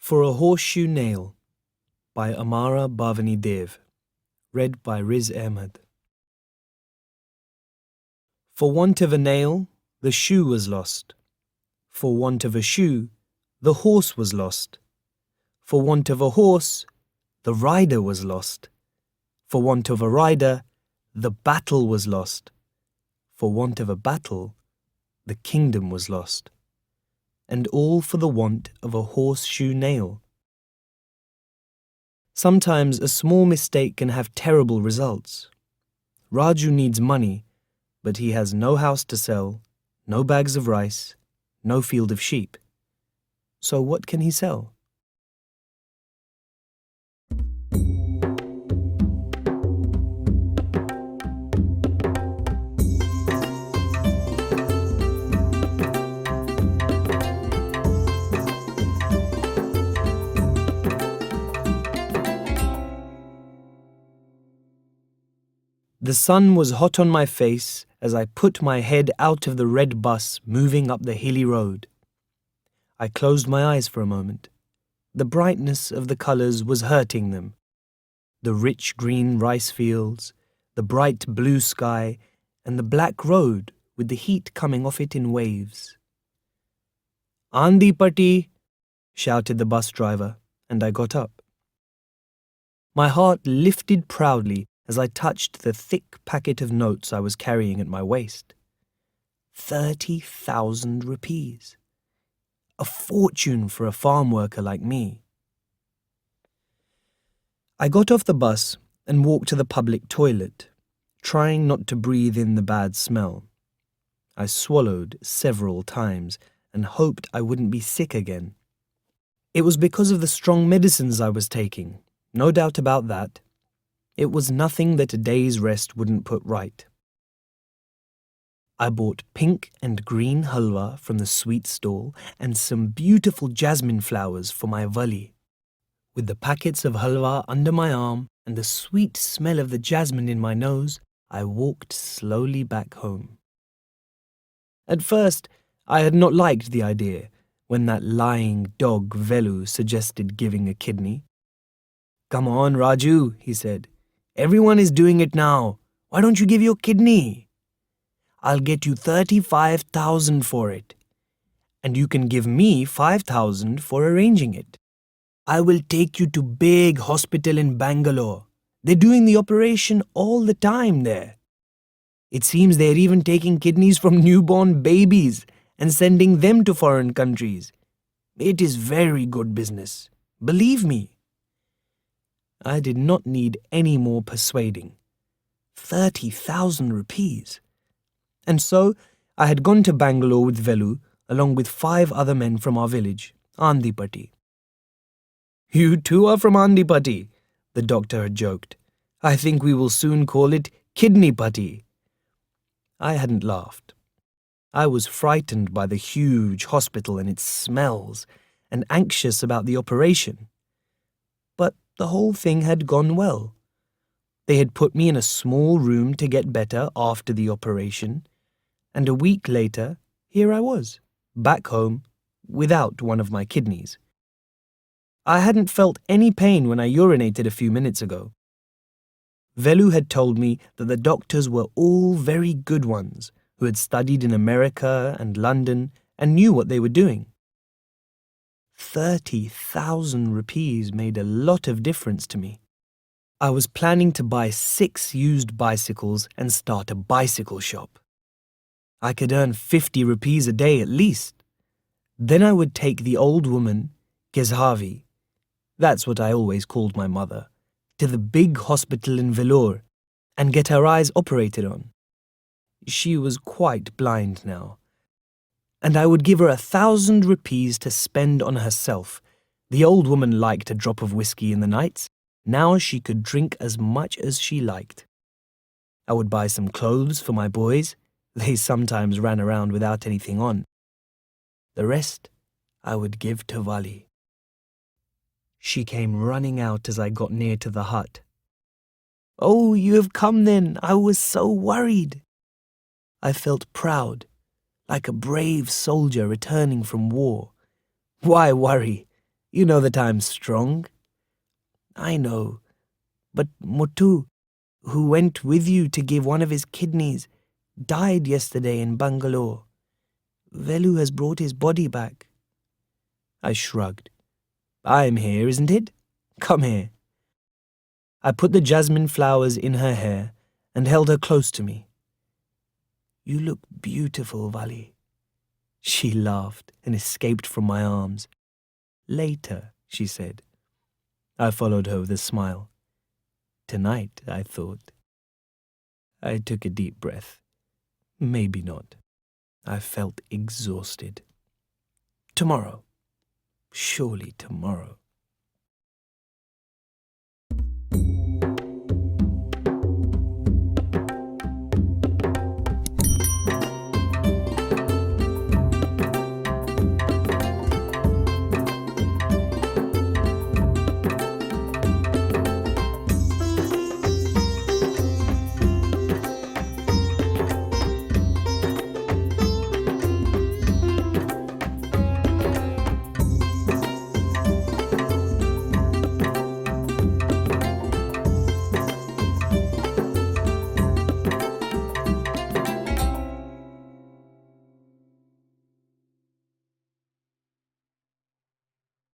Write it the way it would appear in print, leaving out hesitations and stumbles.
For a Horseshoe Nail by Amara Bavani Dev. Read by Riz Ahmed. For want of a nail, the shoe was lost. For want of a shoe, the horse was lost. For want of a horse, the rider was lost. For want of a rider, the battle was lost. For want of a battle, the kingdom was lost. And all for the want of a horseshoe nail. Sometimes a small mistake can have terrible results. Raju needs money, but he has no house to sell, no bags of rice, no field of sheep. So what can he sell? The sun was hot on my face as I put my head out of the red bus moving up the hilly road. I closed my eyes for a moment. The brightness of the colours was hurting them. The rich green rice fields, the bright blue sky, and the black road with the heat coming off it in waves. "Andi Patti," shouted the bus driver, and I got up. My heart lifted proudly as I touched the thick packet of notes I was carrying at my waist. 30,000 rupees. A fortune for a farm worker like me. I got off the bus and walked to the public toilet, trying not to breathe in the bad smell. I swallowed several times and hoped I wouldn't be sick again. It was because of the strong medicines I was taking, no doubt about that. It was nothing that a day's rest wouldn't put right. I bought pink and green halva from the sweet stall and some beautiful jasmine flowers for my vali. With the packets of halva under my arm and the sweet smell of the jasmine in my nose, I walked slowly back home. At first, I had not liked the idea when that lying dog Velu suggested giving a kidney. "Come on, Raju," he said. "Everyone is doing it now. Why don't you give your kidney? I'll get you 35,000 for it. And you can give me 5,000 for arranging it. I will take you to big hospital in Bangalore. They're doing the operation all the time there. It seems they're even taking kidneys from newborn babies and sending them to foreign countries. It is very good business. Believe me." I did not need any more persuading. 30,000 rupees. And so I had gone to Bangalore with Velu along with 5 other men from our village, Andi Patti. "You too are from Andi Patti," the doctor had joked. "I think we will soon call it Kidney Patti." I hadn't laughed. I was frightened by the huge hospital and its smells, and anxious about the operation. But the whole thing had gone well. They had put me in a small room to get better after the operation, and a week later, here I was, back home, without one of my kidneys. I hadn't felt any pain when I urinated a few minutes ago. Velu had told me that the doctors were all very good ones, who had studied in America and London and knew what they were doing. 30,000 rupees made a lot of difference to me. I was planning to buy 6 used bicycles and start a bicycle shop. I could earn 50 rupees a day at least. Then I would take the old woman, Keshavi, that's what I always called my mother, to the big hospital in Vellore and get her eyes operated on. She was quite blind now. And I would give her 1,000 rupees to spend on herself. The old woman liked a drop of whiskey in the nights. Now she could drink as much as she liked. I would buy some clothes for my boys. They sometimes ran around without anything on. The rest I would give to Vali. She came running out as I got near to the hut. "Oh, you have come then. I was so worried." I felt proud, like a brave soldier returning from war. Why worry? You know that I'm strong. I know, but Muttu, who went with you to give one of his kidneys, died yesterday in Bangalore. Velu has brought his body back. I shrugged. I'm here, isn't it? Come here. I put the jasmine flowers in her hair and held her close to me. You look beautiful, Vali. She laughed and escaped from my arms. Later, she said. I followed her with a smile. Tonight, I thought. I took a deep breath. Maybe not. I felt exhausted. Tomorrow. Surely tomorrow.